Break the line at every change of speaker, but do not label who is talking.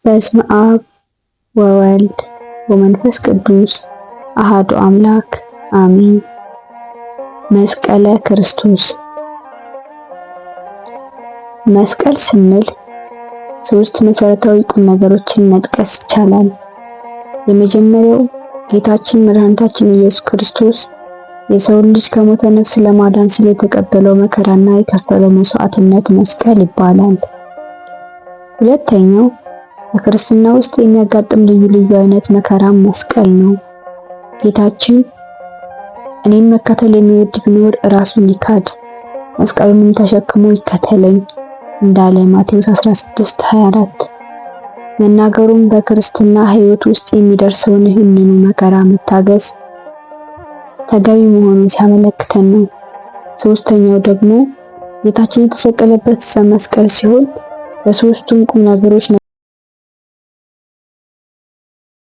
በስመ አብ ወወልድ ወመንፈስ ቅዱስ አሃዱ አምላክ አሜን። መስቀለ ክርስቶስ። መስቀል ስንል ሶስት መሰረታዊ ቁም ነገሮችን መጥቀስ ይቻላል። የመጀመሪያው ጌታችን መድኃኒታችን ኢየሱስ ክርስቶስ የሰውን ልጅ ከሞተ ነፍስ ለማዳን ሲል የተቀበለው መከራና የከፈለው መስዋዕትነት መስቀል ይባላል። ሁለተኛው በክርስትና ውስጥ የሚያጋጥም ልዩ ልዩ አይነት መከራ መስቀል ነው። ጌታችን እኔን መከተል የሚወድ ቢኖር ራሱን ይካድ መስቀሉንም ተሸክሞ ይከተለኝ እንዳለ ማቴዎስ 16:24 መናገሩም በክርስትና ሕይወት ውስጥ የሚደርሰውን ይህንኑ መከራ መታገስ ተገቢ መሆኑን ሲያመለክተን ነው። ሶስተኛው ደግሞ ጌታችን የተሰቀለበት መስቀል ሲሆን በሶስቱም ቁም ነገሮች